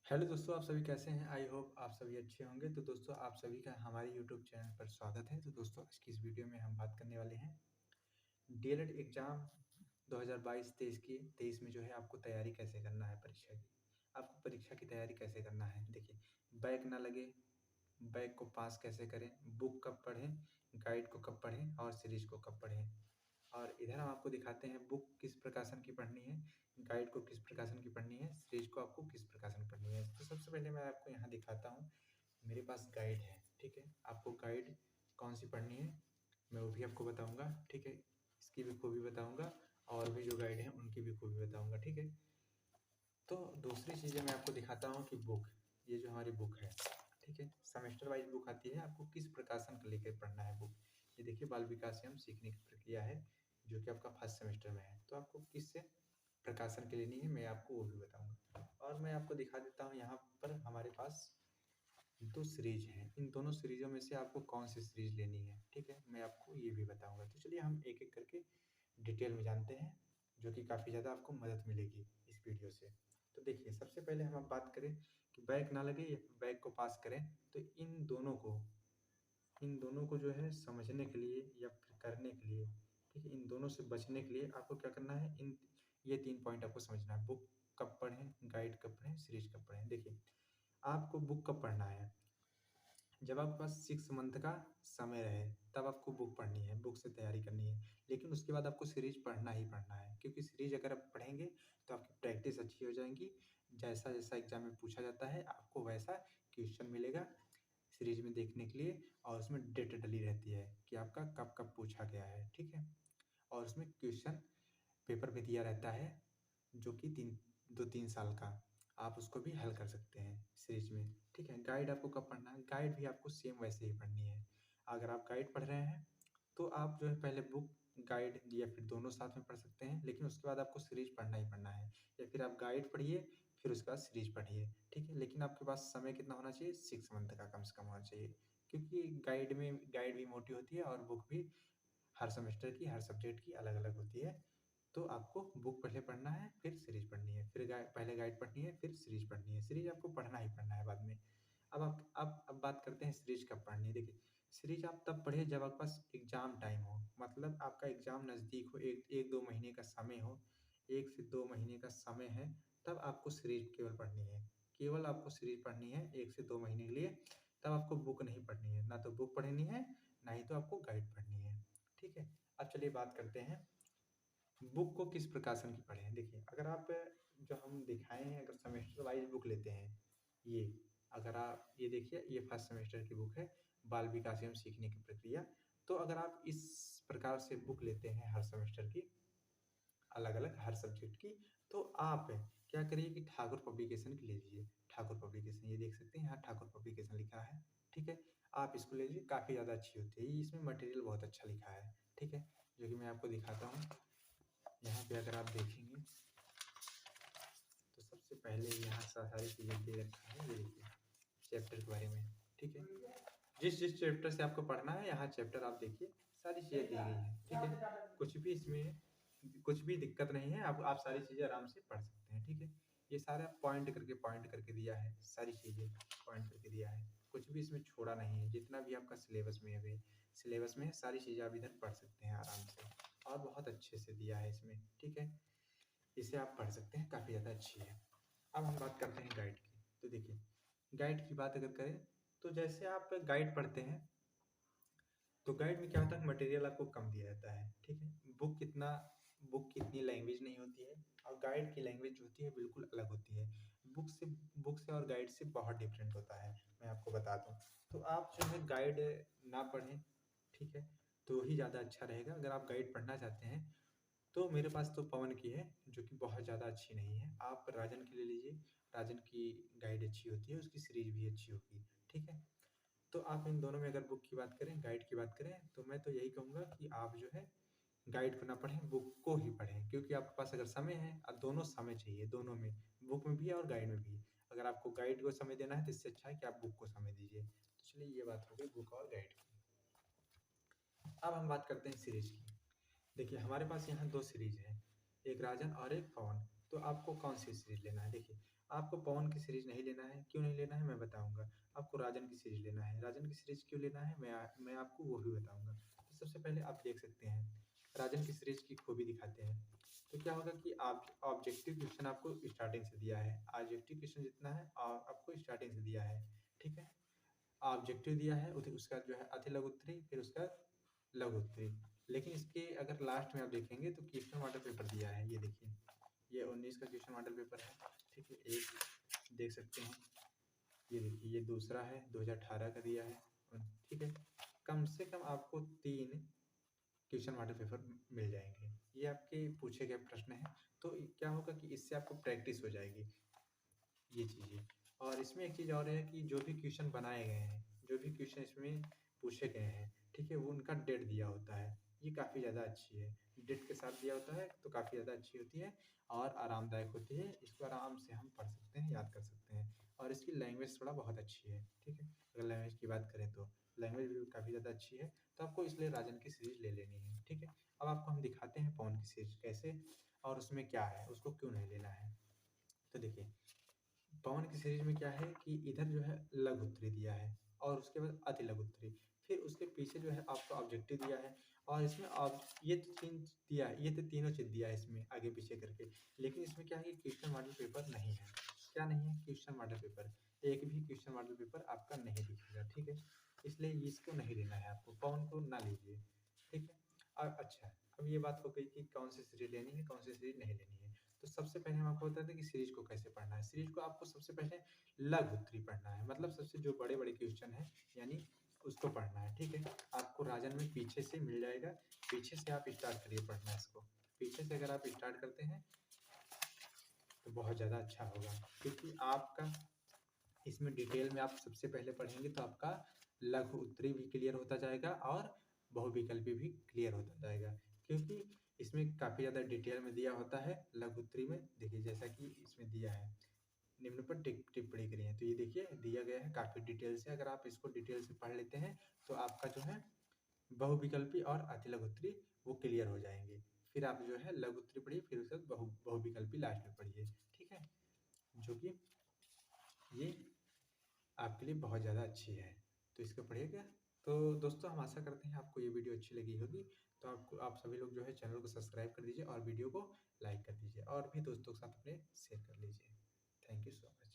Hello दोस्तों, आप सभी कैसे हैं? आई होप आप सभी अच्छे होंगे। तो दोस्तों, आप सभी का हमारे यूट्यूब चैनल पर स्वागत है। तो दोस्तों, आज की इस वीडियो में हम बात करने वाले हैं डीएलएड एग्ज़ाम 2022-23 की 23 में जो है आपको तैयारी कैसे करना है परीक्षा की। आपको परीक्षा की तैयारी कैसे करना है? देखिए, बैक ना लगे, बैक को पास कैसे करें, बुक कब पढ़ें, गाइड को कब पढ़ें और सीरीज़ को कब पढ़ें। और इधर हम आपको दिखाते हैं बुक किस प्रकाशन की पढ़नी है, गाइड को किस प्रकाशन की पढ़नी है, सीरीज़ को आपको किस प्रकाशन की पढ़नी है। तो सबसे पहले मैं आपको यहाँ दिखाता हूँ, मेरे पास गाइड है, ठीक है? आपको गाइड कौन-सी पढ़नी है, मैं वो भी आपको बताऊँगा, ठीक है? इसकी भी खूबी बताऊँगा और भी जो गाइड हैं, उनकी भी खूबी बताऊँगा, ठीक है? तो दूसरी चीज़ें मैं आपको दिखाता हूँ कि बुक, ये जो हमारी बुक है, ठीक है? सेमेस्टर वाइज़ बुक आती है, आपको किस प्रकाशन का लेके पढ़ना है बुक। ये देखिए बाल विकास एवं सीखने की प्रक्रिया है, जो कि आपका फर्स्ट सेमेस्टर में है। तो आपको किस से प्रकाशन की लेनी है, मैं आपको वो भी बताऊँगा। और मैं आपको दिखा देता हूँ यहाँ पर हमारे पास 2 सीरीज़ हैं, इन दोनों सीरीज़ों में से आपको कौन-सी सीरीज़ लेनी है, ठीक है? मैं आपको ये भी बताऊँगा। तो चलिए हम एक-एक करके डिटेल में जानते हैं, जो कि काफ़ी ज़्यादा आपको मदद मिलेगी इस वीडियो से। तो देखिए, सबसे पहले हम अब बात करें कि बैक ना लगे या बैक को पास करें, तो इन दोनों को जो है समझने के लिए या फिर करने के लिए, ठीक है? इन दोनों से बचने के लिए आपको क्या करना है, ये 3 पॉइंट आपको समझना है। बुक कब पढ़ें, गाइड कब पढ़ें, सीरीज़ कब पढ़ें। देखिए, आपको बुक कब पढ़ना है? जब आपके पास 6 मंथ का समय रहे, तब आपको बुक पढ़नी है, बुक से तैयारी करनी है। लेकिन उसके बाद आपको सीरीज़ पढ़ना ही पढ़ना है, क्योंकि सीरीज़ अगर आप पढ़ेंगे, तो आपकी प्रैक्टिस अच्छी हो जाएगी। जैसा-जैसा एग्ज़ाम में पूछा जाता है, आपको वैसा क्वेश्चन मिलेगा सीरीज़ में देखने के लिए और उसमें डेट डली रहती है कि आपका कब-कब पूछा गया है, ठीक है? और उसमें क्वेश्चन पेपर में दिया रहता है, जो कि 2-3 साल का। आप उसको भी हल कर सकते हैं सीरीज़ में, ठीक है? गाइड आपको कब पढ़ना है? गाइड भी आपको सेम वैसे ही पढ़नी है। अगर आप गाइड पढ़ रहे हैं, तो आप जो है पहले बुक, गाइड या फिर दोनों साथ में पढ़ सकते हैं, लेकिन उसके बाद आपको सीरीज़ पढ़ना ही पढ़ना है। या फिर आप गाइड पढ़िए, फिर उसके बाद सीरीज़ पढ़िए, ठीक है? लेकिन आपके पास समय कितना होना चाहिए? 6 मंथ का कम से कम होना चाहिए, क्योंकि गाइड भी मोटी होती है और बुक भी हर सेमेस्टर की, हर सब्जेक्ट की अलग-अलग होती है। तो आपको बुक पहले पढ़ना है, फिर सीरीज़ पढ़नी है, फिर पहले गाइड पढ़नी है, फिर सीरीज़ पढ़नी है। सीरीज़ आपको पढ़ना ही पढ़ना है बाद में। अब बात करते हैं सीरीज़ कब पढ़नी है। देखिए, सीरीज़ आप तब पढ़िए जब आपके पास एग्ज़ाम टाइम हो, मतलब आपका एग्ज़ाम नज़दीक हो, 1-2 महीने का समय हो, 1 से 2 महीने का समय है, तब आपको सीरीज़ केवल पढ़नी है। केवल आपको सीरीज़ पढ़नी है 1 से 2 महीने के लिए, तब आपको बुक नहीं पढ़नी है। ना तो बुक पढ़नी है, ना ही तो आपको गाइड पढ़नी है, ठीक है? अब चलिए बात करते हैं बुक को किस प्रकाशन की पढ़ें। देखिए, अगर आप जो हम दिखाए हैं, अगर सेमेस्टर वाइज़ बुक लेते हैं, ये अगर आप ये देखिए, ये फर्स्ट सेमेस्टर की बुक है, बाल विकास एवं सीखने की प्रक्रिया। तो अगर आप इस प्रकार से बुक लेते हैं हर सेमेस्टर की, अलग-अलग हर सब्जेक्ट की, तो आप क्या करिए कि ठाकुर पब्लिकेशन की ले लीजिए। ठाकुर पब्लिकेशन, ये देख सकते हैं यहाँ ठाकुर पब्लिकेशन लिखा है, ठीक है? आप इसको ले लीजिए, काफ़ी ज़्यादा अच्छी होती है। इसमें मटेरियल बहुत अच्छा लिखा है, ठीक है? जो कि मैं आपको दिखाता हूँ। यहाँ पे अगर आप देखेंगे, तो सबसे पहले यहाँ सारी चीज़ें दे रखा है, ये देखिए चैप्टर के बारे में, ठीक है? जिस-जिस चैप्टर से आपको पढ़ना है, यहाँ चैप्टर आप देखिए, सारी चीज़ें दी गई हैं, ठीक है? कुछ भी दिक्कत नहीं है, आप सारी चीज़ें आराम से पढ़ सकते हैं, ठीक है? ये सारा पॉइंट करके दिया है, सारी चीज़ें पॉइंट करके दिया है, कुछ भी इसमें छोड़ा नहीं है, जितना भी आपका सिलेबस में है, सारी चीज़ें आप इधर पढ़ सकते हैं आराम से और बहुत अच्छे से दिया है इसमें, ठीक है? इसे आप पढ़ सकते हैं, काफ़ी ज़्यादा अच्छी है। अब हम बात करते हैं गाइड की। तो देखिए, गाइड की बात अगर करें, तो जैसे आप गाइड पढ़ते हैं, तो गाइड में क्या होता है, मटेरियल आपको कम दिया जाता है, ठीक है? बुक की इतनी लैंग्वेज नहीं होती है और गाइड की लैंग्वेज जो होती है बिल्कुल अलग होती है। बुक से और गाइड से बहुत डिफरेंट होता है, मैं आपको बता दूँ। तो आप जो है गाइड ना पढ़ें, ठीक है? तो ही ज़्यादा अच्छा रहेगा। अगर आप गाइड पढ़ना चाहते हैं, तो मेरे पास तो पवन की है, जो कि बहुत ज़्यादा अच्छी नहीं है। आप राजन की ले लीजिए, राजन की गाइड अच्छी होती है, उसकी सीरीज़ भी अच्छी होगी, ठीक है? तो आप इन दोनों में अगर बुक की बात करें, गाइड की बात करें, तो मैं तो यही कहूँगा कि आप जो है गाइड को ना पढ़ें, बुक को ही पढ़ें। क्योंकि आपके पास अगर समय है, दोनों समय चाहिए, दोनों में, बुक में भी और गाइड में भी। अगर आपको गाइड को समय देना है, तो इससे अच्छा है कि आप बुक को समय दीजिए। तो चलिए, ये बात हो गई बुक और गाइड की। अब हम बात करते हैं सीरीज़ की। देखिए, हमारे पास यहाँ 2 सीरीज़ हैं, एक राजन और एक पवन। तो आपको कौन सी सीरीज लेना है? देखिए, आपको पवन की सीरीज नहीं लेना है, क्यों नहीं लेना है मैं बताऊँगा। आपको राजन की सीरीज लेना है, राजन की सीरीज क्यों लेना है मैं आपको वो भी बताऊँगा। तो सबसे पहले आप देख सकते हैं, राजन की सीरीज की खूबी दिखाते हैं। तो क्या होगा कि आप ऑब्जेक्टिव क्वेश्चन आपको स्टार्टिंग से दिया है, ऑब्जेक्टिव क्वेश्चन जितना है आपको स्टार्टिंग से दिया है, ठीक है? ऑब्जेक्टिव दिया है, उसका जो है अति लघु उत्तरी, फिर उसका लघु उत्तरी। लेकिन इसके अगर लास्ट में आप देखेंगे तो क्वेश्चन मॉडल पेपर दिया है, ये देखिए, ये 19 का क्वेश्चन मॉडल पेपर है, ठीक है? एक देख सकते हैं, ये देखिए, ये दूसरा है 2018 का दिया है, ठीक है? कम से कम आपको 3 क्वेश्चन मॉडल पेपर मिल जाएँगे। ये आपके पूछे गए प्रश्न हैं, तो क्या होगा कि इससे आपको प्रैक्टिस हो जाएगी, ये चीज़ें। और इसमें एक चीज़ और है कि जो भी क्वेश्चन बनाए गए हैं, जो भी क्वेश्चन इसमें पूछे गए हैं, ठीक है? वो उनका डेट दिया होता है, ये काफ़ी ज़्यादा अच्छी है। डेट के साथ दिया होता है तो काफ़ी ज़्यादा अच्छी होती है और आरामदायक होती है। इसको आराम से हम पढ़ सकते हैं, याद कर सकते हैं और इसकी लैंग्वेज थोड़ा बहुत अच्छी है, ठीक है? अगर लैंग्वेज की बात करें तो, लैंग्वेज भी काफ़ी ज़्यादा अच्छी है, तो आपको इसलिए राजन की सीरीज़ ले लेनी है, ठीक है? अब आपको हम दिखाते हैं पवन की सीरीज़ कैसे और उसमें क्या है, उसको क्यों नहीं लेना है। तो देखिए, पवन की सीरीज में क्या है कि इधर जो है लघु उत्तरी दिया है और उसके बाद अति लघु उत्तरी, फिर उसके पीछे जो है आपको ऑब्जेक्टिव दिया है और इसमें ये तो तीन दिया है, ये तो तीनों चीज दिया है इसमें आगे पीछे करके। लेकिन इसमें क्या है कि क्वेश्चन मॉडल पेपर नहीं है। क्या नहीं है? क्वेश्चन मॉडल पेपर, एक भी क्वेश्चन मॉडल पेपर आपका नहीं दिखेगा, ठीक है? इसलिए इसको नहीं लेना है, आपको पवन को ना लीजिए, ठीक है? और अच्छा, अब ये बात हो गई कि कौन सी सीरीज लेनी है, कौन सी सीरीज नहीं लेनी है। तो सबसे पहले हम आपको बताते हैं कि सीरीज को कैसे पढ़ना है। सीरीज को आपको सबसे पहले लघु उत्तरी पढ़ना है, मतलब सबसे जो बड़े-बड़े क्वेश्चन हैं, यानी उसको पढ़ना है, ठीक है? आपको राजन में पीछे से मिल जाएगा, पीछे से आप स्टार्ट करिए पढ़ना इसको। पीछे से अगर आप स्टार्ट करते हैं, तो बहुत ज़्यादा अच्छा होगा, क्योंकि आपका इसमें डिटेल में आप सबसे पहले पढ़ेंगे तो आपका लघु उत्तरी भी क्लियर होता जाएगा और बहुविकल्पी भी क्लियर होता जाएगा, क्योंकि इसमें काफ़ी ज़्यादा डिटेल में दिया होता है लघु उत्तरी में। देखिए, जैसा कि इसमें दिया है, निम्न पर टिप्पणी करिए, तो ये देखिए दिया गया है काफ़ी डिटेल से। अगर आप इसको डिटेल से पढ़ लेते हैं तो आपका जो है बहुविकल्पी और अति लघु उत्तरी वो क्लियर हो जाएंगे। फिर आप जो है लघु उत्तरी पढ़िए, फिर उसके बाद बहुविकल्पी लास्ट में पढ़िए, ठीक है? जो कि ये आपके लिए बहुत ज़्यादा अच्छी है, तो इसको पढ़िएगा। तो दोस्तों, हम आशा करते हैं आपको ये वीडियो अच्छी लगी होगी। तो आप सभी लोग जो है चैनल को सब्सक्राइब कर दीजिए और वीडियो को लाइक कर दीजिए और भी दोस्तों के साथ अपने शेयर कर लीजिए। Thank you so much.